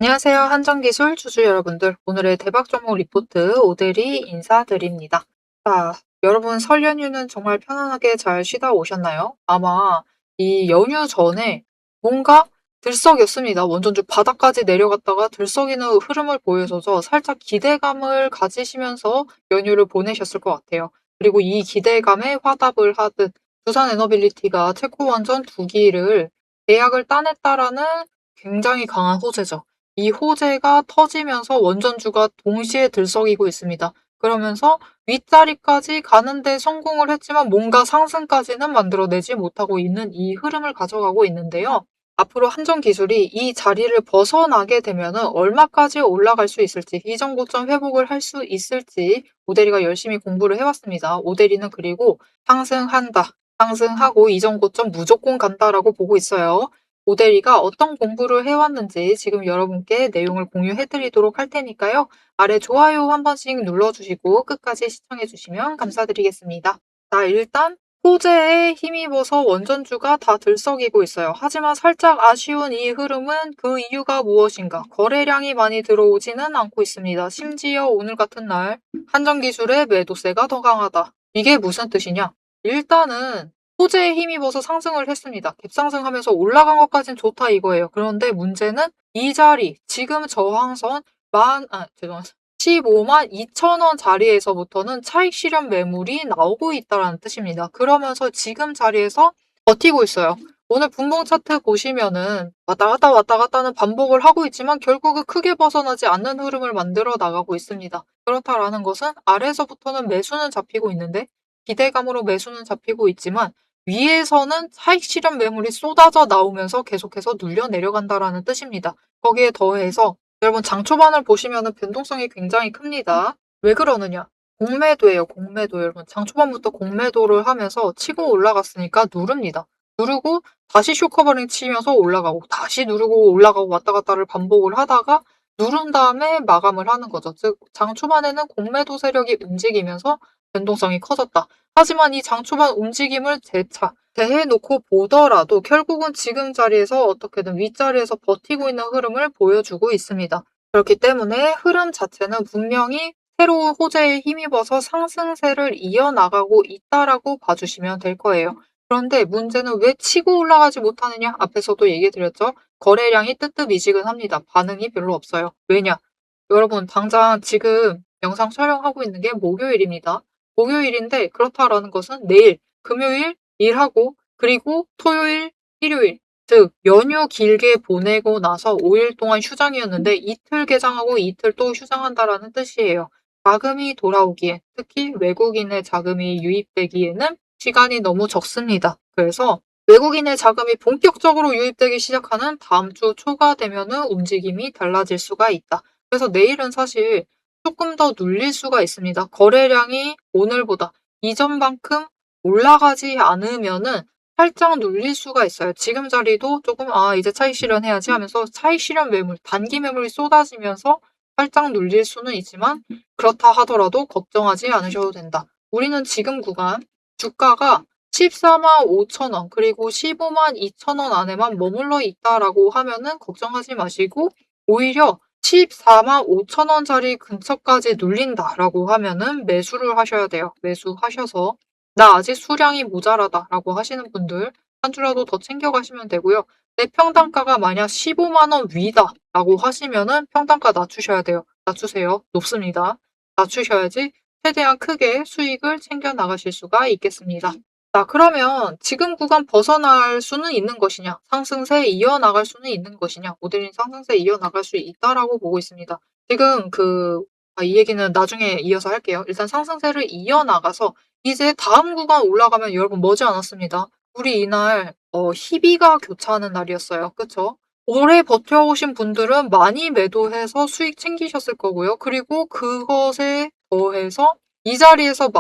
안녕하세요. 한정기술 주주 여러분들. 오늘의 대박 종목 리포트 오대리 인사드립니다. 자, 여러분 설 연휴는 정말 편안하게 잘 쉬다 오셨나요? 아마 이 연휴 전에 뭔가 들썩였습니다. 원전주 바닥까지 내려갔다가 들썩이는 흐름을 보여줘서 살짝 기대감을 가지시면서 연휴를 보내셨을 것 같아요. 그리고 이 기대감에 화답을 하듯 두산에너빌리티가 태코 원전 2기를 계약을 따냈다라는 굉장히 강한 호재죠. 이 호재가 터지면서 원전주가 동시에 들썩이고 있습니다. 그러면서 윗자리까지 가는데 성공을 했지만 뭔가 상승까지는 만들어내지 못하고 있는 이 흐름을 가져가고 있는데요. 앞으로 한전기술이 이 자리를 벗어나게 되면은 얼마까지 올라갈 수 있을지, 이전 고점 회복을 할 수 있을지 오대리가 열심히 공부를 해왔습니다. 오대리는 그리고 상승한다, 상승하고 이전 고점 무조건 간다라고 보고 있어요. 오대리가 어떤 공부를 해왔는지 지금 여러분께 내용을 공유해드리도록 할 테니까요. 아래 좋아요 한 번씩 눌러주시고 끝까지 시청해주시면 감사드리겠습니다. 자, 일단 호재에 힘입어서 원전주가 다 들썩이고 있어요. 하지만 살짝 아쉬운 이 흐름은 그 이유가 무엇인가? 거래량이 많이 들어오지는 않고 있습니다. 심지어 오늘 같은 날 한전기술의 매도세가 더 강하다. 이게 무슨 뜻이냐? 일단은 호재에 힘입어서 상승을 했습니다. 갭상승하면서 올라간 것까진 좋다 이거예요. 그런데 문제는 이 자리, 지금 저항선 15만 2천 원 자리에서부터는 차익 실현 매물이 나오고 있다는 뜻입니다. 그러면서 지금 자리에서 버티고 있어요. 오늘 분봉 차트 보시면은 왔다 갔다는 반복을 하고 있지만 결국은 크게 벗어나지 않는 흐름을 만들어 나가고 있습니다. 그렇다라는 것은 아래에서부터는 매수는 잡히고 있는데 기대감으로 매수는 잡히고 있지만 위에서는 차익 실현 매물이 쏟아져 나오면서 계속해서 눌려 내려간다라는 뜻입니다. 거기에 더해서 여러분 장 초반을 보시면은 변동성이 굉장히 큽니다. 왜 그러느냐? 공매도예요, 공매도. 여러분 장 초반부터 공매도를 하면서 치고 올라갔으니까 누릅니다. 누르고 다시 쇼커버링 치면서 올라가고 다시 누르고 올라가고 왔다 갔다를 반복을 하다가 누른 다음에 마감을 하는 거죠. 즉 장 초반에는 공매도 세력이 움직이면서 변동성이 커졌다. 하지만 이 장 초반 움직임을 대해놓고 보더라도 결국은 지금 자리에서 어떻게든 윗자리에서 버티고 있는 흐름을 보여주고 있습니다. 그렇기 때문에 흐름 자체는 분명히 새로운 호재에 힘입어서 상승세를 이어나가고 있다라고 봐주시면 될 거예요. 그런데 문제는 왜 치고 올라가지 못하느냐? 앞에서도 얘기 드렸죠. 거래량이 뜨뜻미지근합니다. 반응이 별로 없어요. 왜냐? 여러분 당장 지금 영상 촬영하고 있는 게 목요일입니다. 목요일인데 그렇다라는 것은 내일 금요일 일하고 그리고 토요일, 일요일 즉 연휴 길게 보내고 나서 5일 동안 휴장이었는데 이틀 개장하고 이틀 또 휴장한다라는 뜻이에요. 자금이 돌아오기에 특히 외국인의 자금이 유입되기에는 시간이 너무 적습니다. 그래서 외국인의 자금이 본격적으로 유입되기 시작하는 다음 주 초가 되면은 움직임이 달라질 수가 있다. 그래서 내일은 사실 조금 더 눌릴 수가 있습니다. 거래량이 오늘보다 이전만큼 올라가지 않으면은 살짝 눌릴 수가 있어요. 지금 자리도 조금 이제 차익 실현해야지 하면서 차익 실현 매물, 단기 매물이 쏟아지면서 살짝 눌릴 수는 있지만 그렇다 하더라도 걱정하지 않으셔도 된다. 우리는 지금 구간 주가가 14만 5천 원 그리고 15만 2천 원 안에만 머물러 있다라고 하면은 걱정하지 마시고 오히려 14만 5천 원짜리 근처까지 눌린다라고 하면은 매수를 하셔야 돼요. 매수하셔서 나 아직 수량이 모자라다라고 하시는 분들 한 주라도 더 챙겨가시면 되고요. 내 평단가가 만약 15만 원 위다라고 하시면은 평단가 낮추셔야 돼요. 낮추세요. 높습니다. 낮추셔야지 최대한 크게 수익을 챙겨 나가실 수가 있겠습니다. 자, 그러면 지금 구간 벗어날 수는 있는 것이냐? 상승세 이어나갈 수는 있는 것이냐? 모델링 상승세 이어나갈 수 있다라고 보고 있습니다. 지금 이 얘기는 나중에 이어서 할게요. 일단 상승세를 이어나가서 이제 다음 구간 올라가면 여러분 머지않았습니다. 우리 이날 희비가 교차하는 날이었어요. 그쵸? 오래 버텨오신 분들은 많이 매도해서 수익 챙기셨을 거고요. 그리고 그것에 더해서 이 자리에서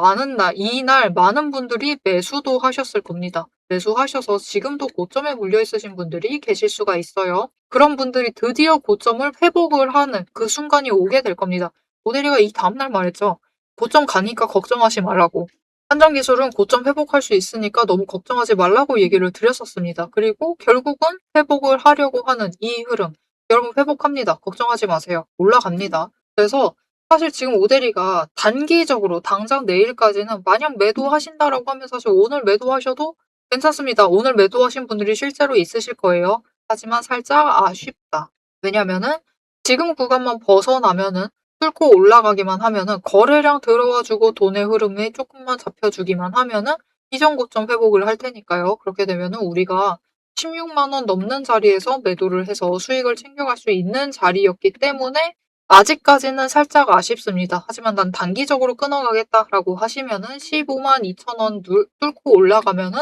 이날 많은 분들이 매수도 하셨을 겁니다. 매수하셔서 지금도 고점에 물려 있으신 분들이 계실 수가 있어요. 그런 분들이 드디어 고점을 회복을 하는 그 순간이 오게 될 겁니다. 모델이가 이 다음날 말했죠. 고점 가니까 걱정하지 말라고. 한정기술은 고점 회복할 수 있으니까 너무 걱정하지 말라고 얘기를 드렸었습니다. 그리고 결국은 회복을 하려고 하는 이 흐름. 여러분 회복합니다. 걱정하지 마세요. 올라갑니다. 그래서 사실 지금 오대리가 단기적으로 당장 내일까지는 마냥 매도하신다라고 하면 사실 오늘 매도하셔도 괜찮습니다. 오늘 매도하신 분들이 실제로 있으실 거예요. 하지만 살짝 아쉽다. 왜냐면은 지금 구간만 벗어나면은 뚫고 올라가기만 하면은 거래량 들어와 주고 돈의 흐름이 조금만 잡혀주기만 하면은 이전 고점 회복을 할 테니까요. 그렇게 되면은 우리가 16만 원 넘는 자리에서 매도를 해서 수익을 챙겨갈 수 있는 자리였기 때문에 아직까지는 살짝 아쉽습니다. 하지만 난 단기적으로 끊어가겠다라고 하시면은 15만 2천 원 뚫고 올라가면은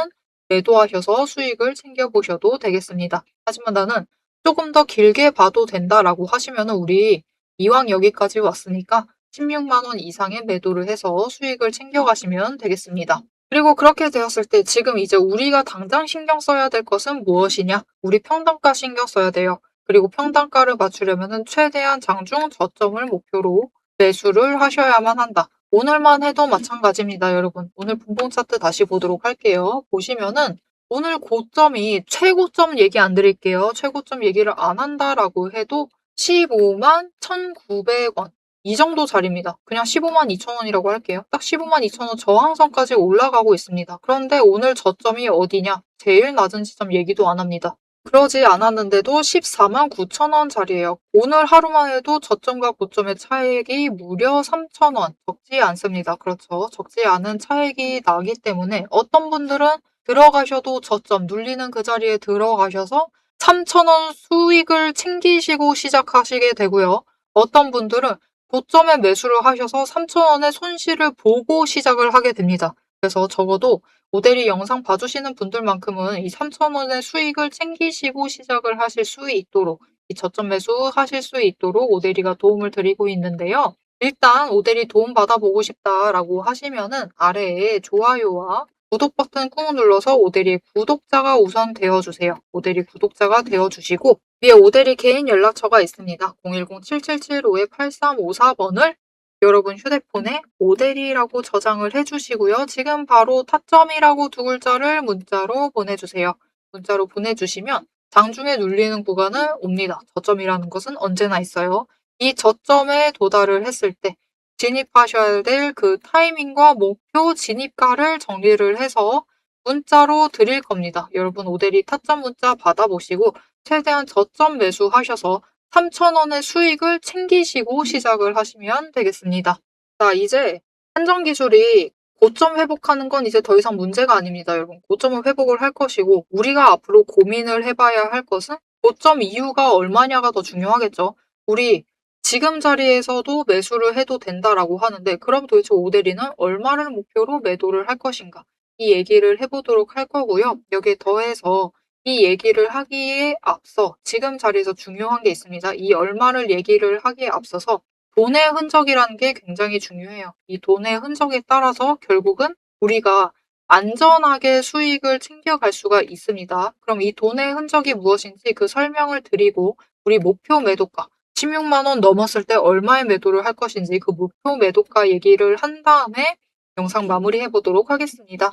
매도하셔서 수익을 챙겨보셔도 되겠습니다. 하지만 나는 조금 더 길게 봐도 된다라고 하시면은 우리 이왕 여기까지 왔으니까 16만 원 이상의 매도를 해서 수익을 챙겨가시면 되겠습니다. 그리고 그렇게 되었을 때 지금 이제 우리가 당장 신경 써야 될 것은 무엇이냐? 우리 평단가 신경 써야 돼요. 그리고 평단가를 맞추려면은 최대한 장중 저점을 목표로 매수를 하셔야만 한다. 오늘만 해도 마찬가지입니다, 여러분. 오늘 분봉 차트 다시 보도록 할게요. 보시면은 오늘 고점이 최고점 얘기 안 드릴게요. 최고점 얘기를 안 한다라고 해도 15만 1,900원. 이 정도 자리입니다. 그냥 15만 2천 원이라고 할게요. 딱 15만 2천 원 저항선까지 올라가고 있습니다. 그런데 오늘 저점이 어디냐? 제일 낮은 지점 얘기도 안 합니다. 그러지 않았는데도 14만 9천 원 자리예요. 오늘 하루만 해도 저점과 고점의 차액이 무려 3천 원. 적지 않습니다. 그렇죠. 적지 않은 차액이 나기 때문에 어떤 분들은 들어가셔도 저점 눌리는 그 자리에 들어가셔서 3천 원 수익을 챙기시고 시작하시게 되고요. 어떤 분들은 고점에 매수를 하셔서 3,000원의 손실을 보고 시작을 하게 됩니다. 그래서 적어도 모델이 영상 봐주시는 분들만큼은 이 3,000원의 수익을 챙기시고 시작을 하실 수 있도록 이 저점 매수하실 수 있도록 오대리가 도움을 드리고 있는데요. 일단 오대리 도움 받아보고 싶다라고 하시면은 아래에 좋아요와 구독 버튼 꾹 눌러서 오대리의 구독자가 우선 되어주세요. 오대리 구독자가 되어주시고 위에 오대리 개인 연락처가 있습니다. 010-7775-8354번을 여러분 휴대폰에 오대리라고 저장을 해주시고요. 지금 바로 타점이라고 두 글자를 문자로 보내주세요. 문자로 보내주시면 장중에 눌리는 구간은 옵니다. 저점이라는 것은 언제나 있어요. 이 저점에 도달을 했을 때 진입하셔야 될 그 타이밍과 목표 진입가를 정리를 해서 문자로 드릴 겁니다. 여러분 오대리 타점 문자 받아보시고 최대한 저점 매수하셔서 3,000원의 수익을 챙기시고 시작을 하시면 되겠습니다. 자, 이제 한정기술이 고점 회복하는 건 이제 더 이상 문제가 아닙니다, 여러분. 고점은 회복을 할 것이고 우리가 앞으로 고민을 해봐야 할 것은 고점 이유가 얼마냐가 더 중요하겠죠. 우리 지금 자리에서도 매수를 해도 된다라고 하는데 그럼 도대체 오대리는 얼마를 목표로 매도를 할 것인가? 이 얘기를 해보도록 할 거고요. 여기에 더해서 이 얘기를 하기에 앞서 지금 자리에서 중요한 게 있습니다. 이 얼마를 얘기를 하기에 앞서서 돈의 흔적이라는 게 굉장히 중요해요. 이 돈의 흔적에 따라서 결국은 우리가 안전하게 수익을 챙겨갈 수가 있습니다. 그럼 이 돈의 흔적이 무엇인지 그 설명을 드리고 우리 목표 매도가 16만 원 넘었을 때 얼마의 매도를 할 것인지 그 목표 매도가 얘기를 한 다음에 영상 마무리해 보도록 하겠습니다.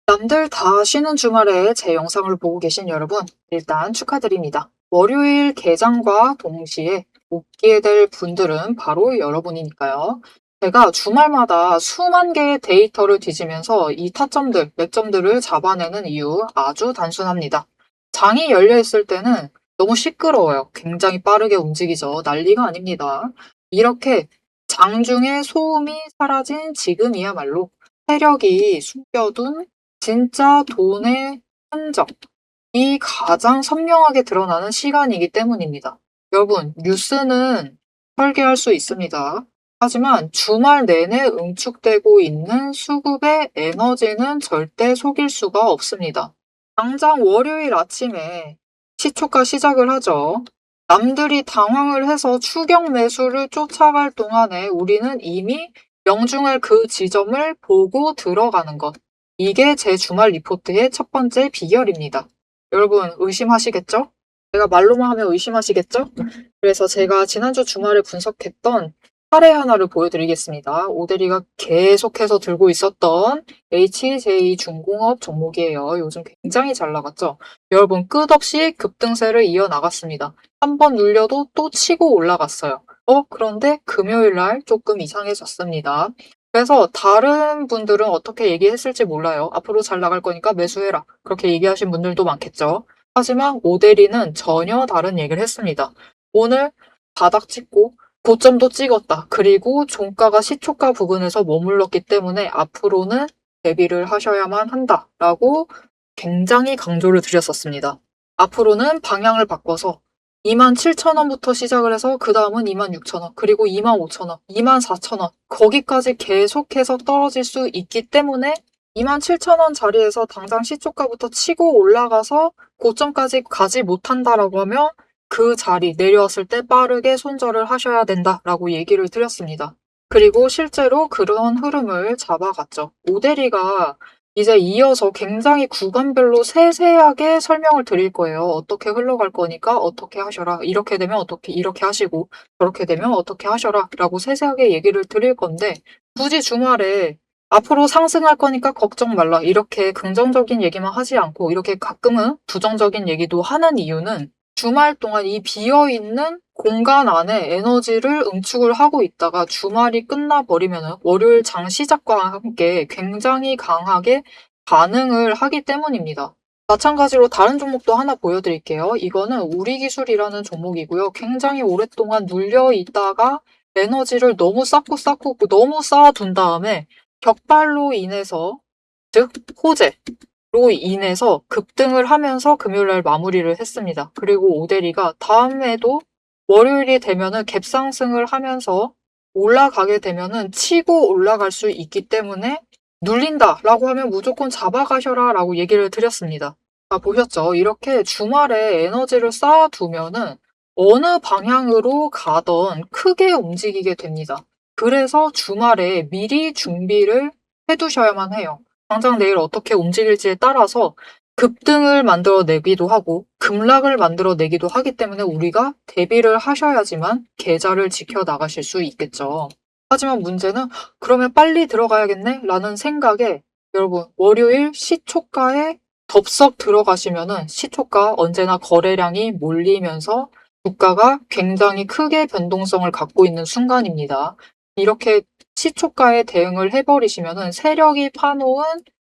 남들 다 쉬는 주말에 제 영상을 보고 계신 여러분, 일단 축하드립니다. 월요일 개장과 동시에 웃게 될 분들은 바로 여러분이니까요. 제가 주말마다 수만 개의 데이터를 뒤지면서 이 타점들, 맥점들을 잡아내는 이유 아주 단순합니다. 장이 열려있을 때는 너무 시끄러워요. 굉장히 빠르게 움직이죠. 난리가 아닙니다. 이렇게 장중에 소음이 사라진 지금이야말로 세력이 숨겨둔 진짜 돈의 흔적이 가장 선명하게 드러나는 시간이기 때문입니다. 여러분, 뉴스는 설계할 수 있습니다. 하지만 주말 내내 응축되고 있는 수급의 에너지는 절대 속일 수가 없습니다. 당장 월요일 아침에 시초가 시작을 하죠. 남들이 당황을 해서 추격 매수를 쫓아갈 동안에 우리는 이미 명중할 그 지점을 보고 들어가는 것. 이게 제 주말 리포트의 첫 번째 비결입니다. 여러분 의심하시겠죠? 제가 말로만 하면 의심하시겠죠? 그래서 제가 지난주 주말에 분석했던 사례 하나를 보여드리겠습니다. 오대리가 계속해서 들고 있었던 HJ중공업 종목이에요. 요즘 굉장히 잘 나갔죠. 여러분 끝없이 급등세를 이어나갔습니다. 한 번 눌려도 또 치고 올라갔어요. 그런데 금요일 날 조금 이상해졌습니다. 그래서 다른 분들은 어떻게 얘기했을지 몰라요. 앞으로 잘 나갈 거니까 매수해라. 그렇게 얘기하신 분들도 많겠죠. 하지만 오대리는 전혀 다른 얘기를 했습니다. 오늘 바닥 찍고 고점도 찍었다. 그리고 종가가 시초가 부근에서 머물렀기 때문에 앞으로는 대비를 하셔야만 한다라고 굉장히 강조를 드렸었습니다. 앞으로는 방향을 바꿔서 27,000원부터 시작을 해서 그 다음은 26,000원, 그리고 25,000원, 24,000원 거기까지 계속해서 떨어질 수 있기 때문에 27,000원 자리에서 당장 시초가부터 치고 올라가서 고점까지 가지 못한다라고 하면 그 자리 내려왔을 때 빠르게 손절을 하셔야 된다라고 얘기를 드렸습니다. 그리고 실제로 그런 흐름을 잡아갔죠. 오대리가 이제 이어서 굉장히 구간별로 세세하게 설명을 드릴 거예요. 어떻게 흘러갈 거니까 어떻게 하셔라. 이렇게 되면 어떻게 이렇게 하시고 저렇게 되면 어떻게 하셔라 라고 세세하게 얘기를 드릴 건데 굳이 주말에 앞으로 상승할 거니까 걱정 말라 이렇게 긍정적인 얘기만 하지 않고 이렇게 가끔은 부정적인 얘기도 하는 이유는 주말 동안 이 비어있는 공간 안에 에너지를 응축을 하고 있다가 주말이 끝나버리면 월요일 장 시작과 함께 굉장히 강하게 반응을 하기 때문입니다. 마찬가지로 다른 종목도 하나 보여드릴게요. 이거는 우리기술이라는 종목이고요. 굉장히 오랫동안 눌려 있다가 에너지를 너무 쌓고 너무 쌓아둔 다음에 격발로 인해서 즉 호재 로 인해서 급등을 하면서 금요일날 마무리를 했습니다. 그리고 오대리가 다음에도 월요일이 되면은 갭상승을 하면서 올라가게 되면은 치고 올라갈 수 있기 때문에 눌린다라고 하면 무조건 잡아가셔라 라고 얘기를 드렸습니다. 보셨죠? 이렇게 주말에 에너지를 쌓아두면은 어느 방향으로 가던 크게 움직이게 됩니다. 그래서 주말에 미리 준비를 해두셔야만 해요. 당장 내일 어떻게 움직일지에 따라서 급등을 만들어내기도 하고 급락을 만들어내기도 하기 때문에 우리가 대비를 하셔야지만 계좌를 지켜나가실 수 있겠죠. 하지만 문제는 그러면 빨리 들어가야겠네? 라는 생각에 여러분 월요일 시초가에 덥석 들어가시면은 시초가 언제나 거래량이 몰리면서 주가가 굉장히 크게 변동성을 갖고 있는 순간입니다. 이렇게 시초가에 대응을 해버리시면은 세력이 파놓은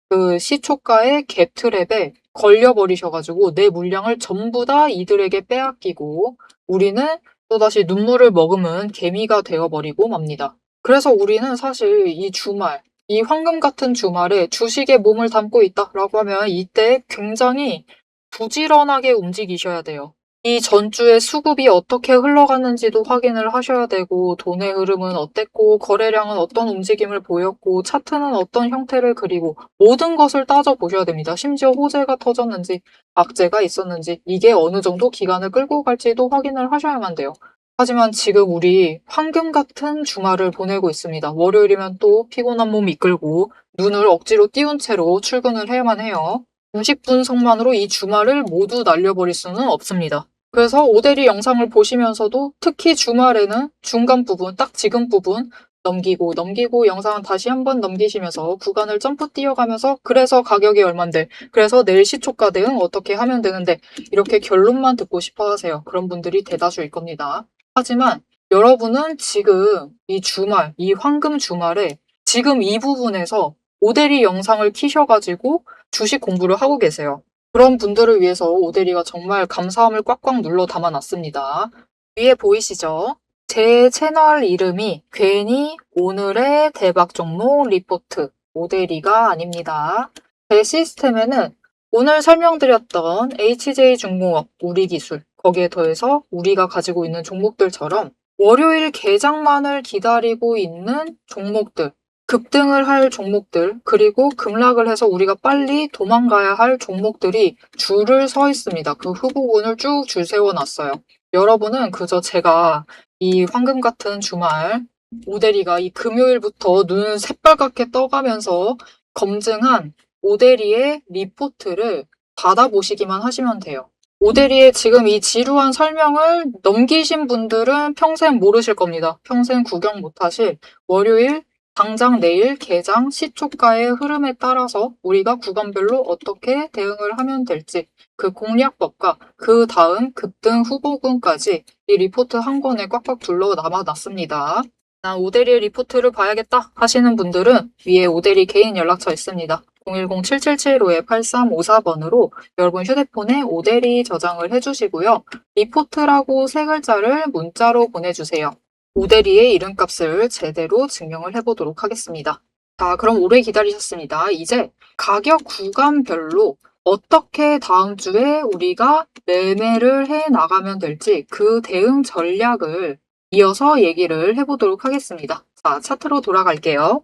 그 시초가의 갭트랩에 걸려버리셔가지고 내 물량을 전부 다 이들에게 빼앗기고 우리는 또다시 눈물을 머금은 개미가 되어버리고 맙니다. 그래서 우리는 사실 이 주말, 이 황금 같은 주말에 주식에 몸을 담고 있다라고 하면 이때 굉장히 부지런하게 움직이셔야 돼요. 이 전주의 수급이 어떻게 흘러갔는지도 확인을 하셔야 되고 돈의 흐름은 어땠고 거래량은 어떤 움직임을 보였고 차트는 어떤 형태를 그리고 모든 것을 따져보셔야 됩니다. 심지어 호재가 터졌는지 악재가 있었는지 이게 어느 정도 기간을 끌고 갈지도 확인을 하셔야만 돼요. 하지만 지금 우리 황금 같은 주말을 보내고 있습니다. 월요일이면 또 피곤한 몸 이끌고 눈을 억지로 띄운 채로 출근을 해야만 해요. 90분석만으로 이 주말을 모두 날려버릴 수는 없습니다. 그래서 오대리 영상을 보시면서도 특히 주말에는 중간 부분, 딱 지금 부분 넘기고 영상은 다시 한번 넘기시면서 구간을 점프 뛰어가면서 그래서 가격이 얼만데 그래서 내일 시초가 대응 어떻게 하면 되는데 이렇게 결론만 듣고 싶어 하세요. 그런 분들이 대다수일 겁니다. 하지만 여러분은 지금 이 주말, 이 황금 주말에 지금 이 부분에서 오대리 영상을 키셔가지고 주식 공부를 하고 계세요. 그런 분들을 위해서 오대리가 정말 감사함을 꽉꽉 눌러 담아놨습니다. 위에 보이시죠? 제 채널 이름이 괜히 오늘의 대박 종목 리포트 오대리가 아닙니다. 제 시스템에는 오늘 설명드렸던 HJ중공업, 우리기술, 거기에 더해서 우리가 가지고 있는 종목들처럼 월요일 개장만을 기다리고 있는 종목들, 급등을 할 종목들, 그리고 급락을 해서 우리가 빨리 도망가야 할 종목들이 줄을 서 있습니다. 그 후보군을 쭉 줄 세워놨어요. 여러분은 그저 제가 이 황금 같은 주말 오대리가 이 금요일부터 눈 새빨갛게 떠가면서 검증한 오대리의 리포트를 받아보시기만 하시면 돼요. 오대리의 지금 이 지루한 설명을 넘기신 분들은 평생 모르실 겁니다. 평생 구경 못하실 월요일, 당장 내일 개장 시초가의 흐름에 따라서 우리가 구간별로 어떻게 대응을 하면 될지 그 공략법과 그 다음 급등 후보군까지 이 리포트 한 권에 꽉꽉 둘러 남아놨습니다. 난 오대리의 리포트를 봐야겠다 하시는 분들은 위에 오대리 개인 연락처 있습니다. 010-7775-8354번으로 여러분 휴대폰에 오대리 저장을 해주시고요. 리포트라고 세 글자를 문자로 보내주세요. 오대리의 이름값을 제대로 증명을 해보도록 하겠습니다. 자, 그럼 오래 기다리셨습니다. 이제 가격 구간별로 어떻게 다음 주에 우리가 매매를 해 나가면 될지 그 대응 전략을 이어서 얘기를 해보도록 하겠습니다. 자, 차트로 돌아갈게요.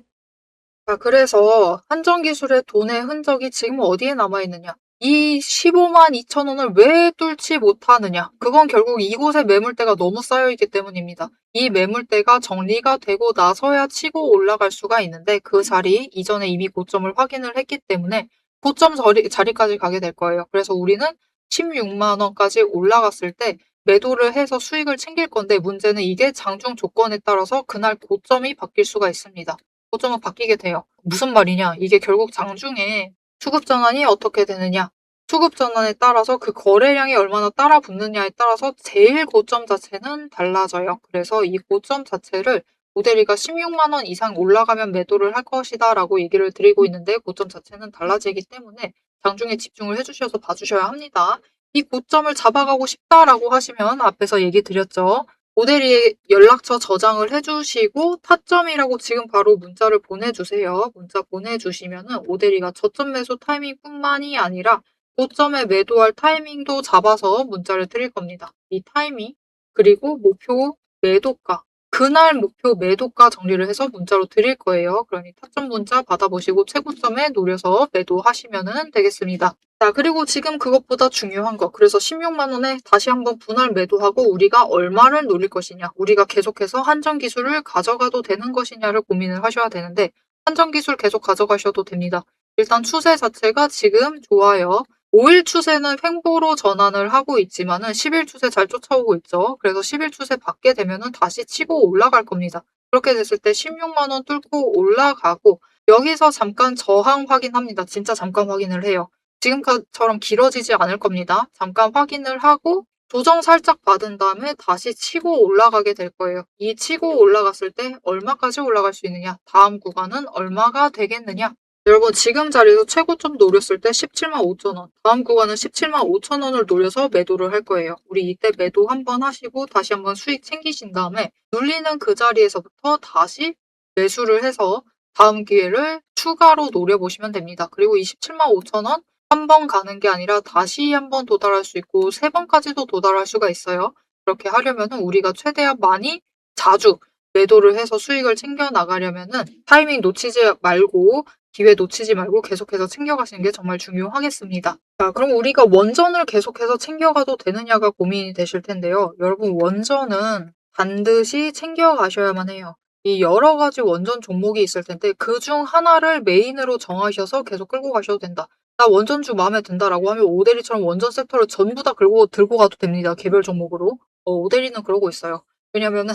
자, 그래서 한정기술의 돈의 흔적이 지금 어디에 남아있느냐? 이 15만 2천 원을 왜 뚫지 못하느냐? 그건 결국 이곳에 매물대가 너무 쌓여있기 때문입니다. 이 매물대가 정리가 되고 나서야 치고 올라갈 수가 있는데 그 자리 이전에 이미 고점을 확인을 했기 때문에 고점 자리까지 가게 될 거예요. 그래서 우리는 16만 원까지 올라갔을 때 매도를 해서 수익을 챙길 건데 문제는 이게 장중 조건에 따라서 그날 고점이 바뀔 수가 있습니다. 고점은 바뀌게 돼요. 무슨 말이냐? 이게 결국 장중에 수급 전환이 어떻게 되느냐? 수급 전환에 따라서 그 거래량이 얼마나 따라 붙느냐에 따라서 제일 고점 자체는 달라져요. 그래서 이 고점 자체를 모델이가 16만 원 이상 올라가면 매도를 할 것이다 라고 얘기를 드리고 있는데 고점 자체는 달라지기 때문에 장중에 집중을 해주셔서 봐주셔야 합니다. 이 고점을 잡아가고 싶다라고 하시면 앞에서 얘기 드렸죠. 모델이 연락처 저장을 해주시고 타점이라고 지금 바로 문자를 보내주세요. 문자 보내주시면은 오대리가 저점 매수 타이밍뿐만이 아니라 고점에 매도할 타이밍도 잡아서 문자를 드릴 겁니다. 이 타이밍 그리고 목표 매도가 그날 목표 매도가 정리를 해서 문자로 드릴 거예요. 그러니 타점 문자 받아보시고 최고점에 노려서 매도하시면 되겠습니다. 자, 그리고 지금 그것보다 중요한 거. 그래서 16만 원에 다시 한번 분할 매도하고 우리가 얼마를 노릴 것이냐. 우리가 계속해서 한정 기술을 가져가도 되는 것이냐를 고민을 하셔야 되는데 한정 기술 계속 가져가셔도 됩니다. 일단 추세 자체가 지금 좋아요. 5일 추세는 횡보로 전환을 하고 있지만은 10일 추세 잘 쫓아오고 있죠. 그래서 10일 추세 받게 되면은 다시 치고 올라갈 겁니다. 그렇게 됐을 때 16만 원 뚫고 올라가고 여기서 잠깐 저항 확인합니다. 진짜 잠깐 확인을 해요. 지금처럼 길어지지 않을 겁니다. 잠깐 확인을 하고 조정 살짝 받은 다음에 다시 치고 올라가게 될 거예요. 이 치고 올라갔을 때 얼마까지 올라갈 수 있느냐? 다음 구간은 얼마가 되겠느냐? 여러분 지금 자리에서 최고점 노렸을 때 17만 5천 원, 다음 구간은 17만 5천 원을 노려서 매도를 할 거예요. 우리 이때 매도 한번 하시고 다시 한번 수익 챙기신 다음에 눌리는 그 자리에서부터 다시 매수를 해서 다음 기회를 추가로 노려보시면 됩니다. 그리고 이 17만 5천 원 한 번 가는 게 아니라 다시 한 번 도달할 수 있고 세 번까지도 도달할 수가 있어요. 그렇게 하려면은 우리가 최대한 많이 자주 매도를 해서 수익을 챙겨 나가려면은 타이밍 놓치지 말고 기회 놓치지 말고 계속해서 챙겨가시는 게 정말 중요하겠습니다. 자, 그럼 우리가 원전을 계속해서 챙겨가도 되느냐가 고민이 되실 텐데요. 여러분 원전은 반드시 챙겨가셔야만 해요. 이 여러 가지 원전 종목이 있을 텐데 그중 하나를 메인으로 정하셔서 계속 끌고 가셔도 된다. 나 원전주 마음에 든다라고 하면 오대리처럼 원전 섹터를 전부 다 들고 가도 됩니다. 개별 종목으로. 오대리는 그러고 있어요. 왜냐면은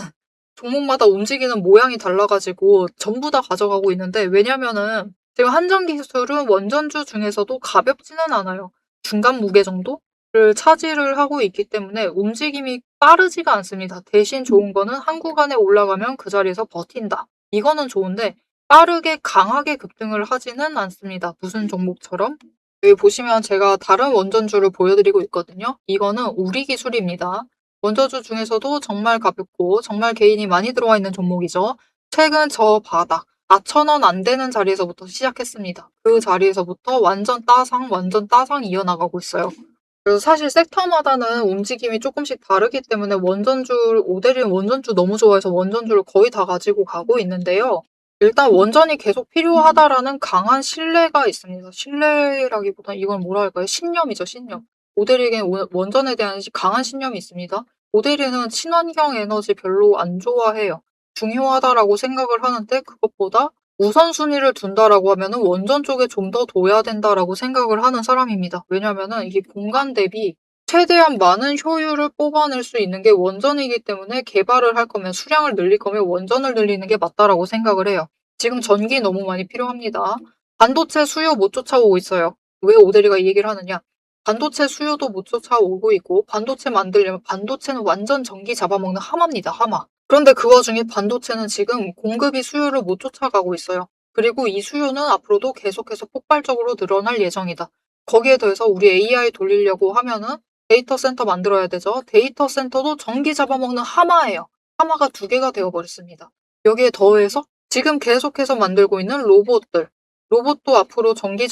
종목마다 움직이는 모양이 달라가지고 전부 다 가져가고 있는데 왜냐면은 지금 한전기술은 원전주 중에서도 가볍지는 않아요. 중간 무게 정도를 차지를 하고 있기 때문에 움직임이 빠르지가 않습니다. 대신 좋은 거는 한 구간에 올라가면 그 자리에서 버틴다. 이거는 좋은데 빠르게 강하게 급등을 하지는 않습니다. 무슨 종목처럼? 여기 보시면 제가 다른 원전주를 보여드리고 있거든요. 이거는 우리 기술입니다. 원전주 중에서도 정말 가볍고 정말 개인이 많이 들어와 있는 종목이죠. 최근 저 바닥 4,000원 안 되는 자리에서부터 시작했습니다. 그 자리에서부터 완전 따상 이어나가고 있어요. 그래서 사실 섹터마다는 움직임이 조금씩 다르기 때문에 오데리는 원전주 너무 좋아해서 원전주를 거의 다 가지고 가고 있는데요. 일단 원전이 계속 필요하다라는 강한 신뢰가 있습니다. 신뢰라기보다 이건 뭐라 할까요? 신념이죠, 신념. 오데리에게는 원전에 대한 강한 신념이 있습니다. 오데리는 친환경 에너지 별로 안 좋아해요. 중요하다라고 생각을 하는데 그것보다 우선순위를 둔다라고 하면은 원전 쪽에 좀 더 둬야 된다라고 생각을 하는 사람입니다. 왜냐면은 이게 공간 대비 최대한 많은 효율을 뽑아낼 수 있는 게 원전이기 때문에 개발을 할 거면 수량을 늘릴 거면 원전을 늘리는 게 맞다라고 생각을 해요. 지금 전기 너무 많이 필요합니다. 반도체 수요 못 쫓아오고 있어요. 왜 오대리가 이 얘기를 하느냐? 반도체 수요도 못 쫓아오고 있고 반도체 만들려면 반도체는 완전 전기 잡아먹는 하마입니다. 하마. 그런데 그 와중에 반도체는 지금 공급이 수요를 못 쫓아가고 있어요. 그리고 이 수요는 앞으로도 계속해서 폭발적으로 늘어날 예정이다. 거기에 더해서 우리 AI 돌리려고 하면은 데이터 센터 만들어야 되죠. 데이터 센터도 전기 잡아먹는 하마예요. 하마가 두 개가 되어버렸습니다. 여기에 더해서 지금 계속해서 만들고 있는 로봇들. 로봇도 앞으로 장기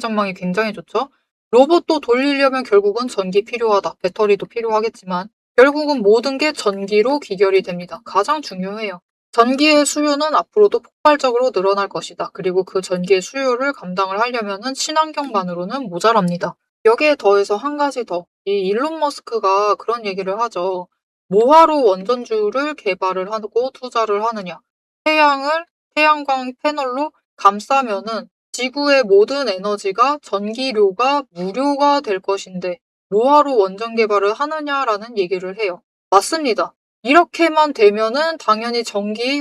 전망이 굉장히 좋죠. 로봇도 돌리려면 결국은 전기 필요하다. 배터리도 필요하겠지만 결국은 모든 게 전기로 귀결이 됩니다. 가장 중요해요. 전기의 수요는 앞으로도 폭발적으로 늘어날 것이다. 그리고 그 전기의 수요를 감당을 하려면은 친환경만으로는 모자랍니다. 여기에 더해서 한 가지 더. 이 일론 머스크가 그런 얘기를 하죠. 뭐하러 원전주를 개발을 하고 투자를 하느냐. 태양광 패널로 감싸면은 지구의 모든 에너지가 전기료가 무료가 될 것인데 뭐하러 원전 개발을 하느냐라는 얘기를 해요. 맞습니다. 이렇게만 되면은 당연히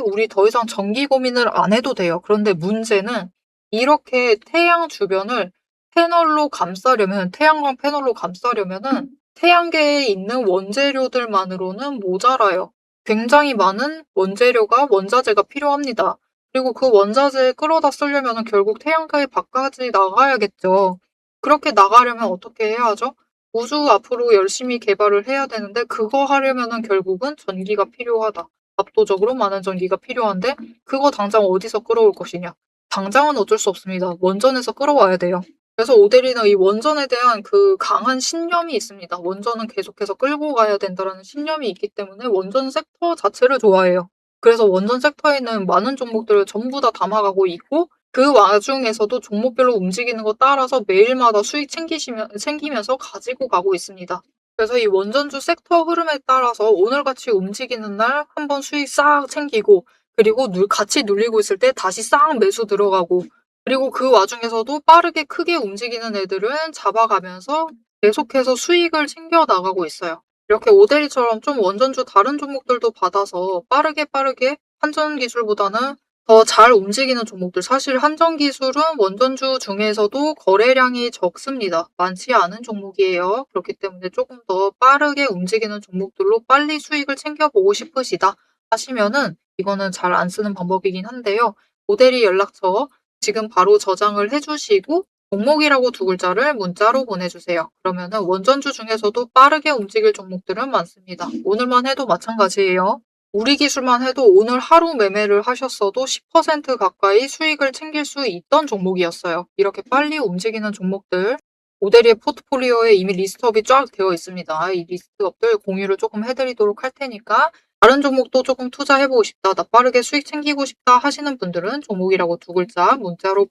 우리 더 이상 전기 고민을 안 해도 돼요. 그런데 문제는 이렇게 태양 주변을 태양광 패널로 감싸려면은 태양계에 있는 원재료들만으로는 모자라요. 굉장히 많은 원자재가 필요합니다. 그리고 그 원자재 끌어다 쓰려면은 결국 태양계 밖까지 나가야겠죠. 그렇게 나가려면 어떻게 해야 하죠? 우주 앞으로 열심히 개발을 해야 되는데 그거 하려면은 결국은 전기가 필요하다. 압도적으로 많은 전기가 필요한데 그거 당장 어디서 끌어올 것이냐? 당장은 어쩔 수 없습니다. 원전에서 끌어와야 돼요. 그래서 오데리는 이 원전에 대한 그 강한 신념이 있습니다. 원전은 계속해서 끌고 가야 된다라는 신념이 있기 때문에 원전 섹터 자체를 좋아해요. 그래서 원전 섹터에 있는 많은 종목들을 전부 다 담아가고 있고 그 와중에서도 종목별로 움직이는 거 따라서 매일마다 수익 챙기면서 가지고 가고 있습니다. 그래서 이 원전주 섹터 흐름에 따라서 오늘같이 움직이는 날 한번 수익 싹 챙기고 그리고 같이 눌리고 있을 때 다시 싹 매수 들어가고 그리고 그 와중에서도 빠르게 크게 움직이는 애들은 잡아가면서 계속해서 수익을 챙겨 나가고 있어요. 이렇게 오데리처럼 좀 원전주 다른 종목들도 받아서 빠르게 한전 기술보다는 더 잘 움직이는 종목들. 사실 한전 기술은 원전주 중에서도 거래량이 적습니다. 많지 않은 종목이에요. 그렇기 때문에 조금 더 빠르게 움직이는 종목들로 빨리 수익을 챙겨보고 싶으시다 하시면은 이거는 잘 안 쓰는 방법이긴 한데요. 오데리 연락처 지금 바로 저장을 해주시고 종목이라고 두 글자를 문자로 보내주세요. 그러면은 원전주 중에서도 빠르게 움직일 종목들은 많습니다. 오늘만 해도 마찬가지예요. 우리 기술만 해도 오늘 하루 매매를 하셨어도 10% 가까이 수익을 챙길 수 있던 종목이었어요. 이렇게 빨리 움직이는 종목들 오데리의 포트폴리오에 이미 리스트업이 쫙 되어 있습니다. 이 리스트업들 공유를 조금 해드리도록 할 테니까 다른 종목도 조금 투자해보고 싶다, 나 빠르게 수익 챙기고 싶다 하시는 분들은 종목이라고 두 글자 문자로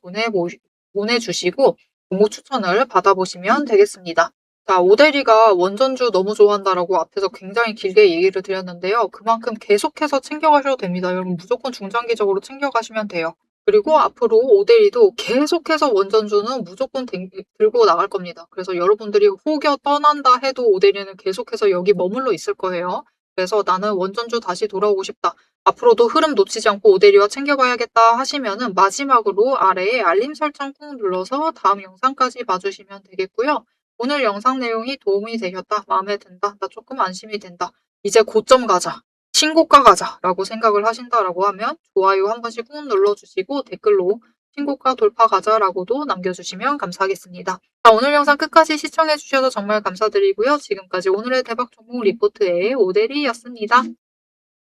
보내주시고 종목 추천을 받아보시면 되겠습니다. 자, 오데리가 원전주 너무 좋아한다라고 앞에서 굉장히 길게 얘기를 드렸는데요. 그만큼 계속해서 챙겨가셔도 됩니다. 여러분 무조건 중장기적으로 챙겨가시면 돼요. 그리고 앞으로 오데리도 계속해서 원전주는 무조건 들고 나갈 겁니다. 그래서 여러분들이 혹여 떠난다 해도 오데리는 계속해서 여기 머물러 있을 거예요. 그래서 나는 원전주 다시 돌아오고 싶다. 앞으로도 흐름 놓치지 않고 오데리와 챙겨봐야겠다 하시면은 마지막으로 아래에 알림 설정 꾹 눌러서 다음 영상까지 봐주시면 되겠고요. 오늘 영상 내용이 도움이 되셨다, 마음에 든다, 나 조금 안심이 된다, 이제 고점 가자, 신고가 가자 라고 생각을 하신다라고 하면 좋아요 한 번씩 꾹 눌러주시고 댓글로 신고가 돌파 가자라고도 남겨주시면 감사하겠습니다. 자, 오늘 영상 끝까지 시청해주셔서 정말 감사드리고요. 지금까지 오늘의 대박 종목 리포트의 오데리였습니다.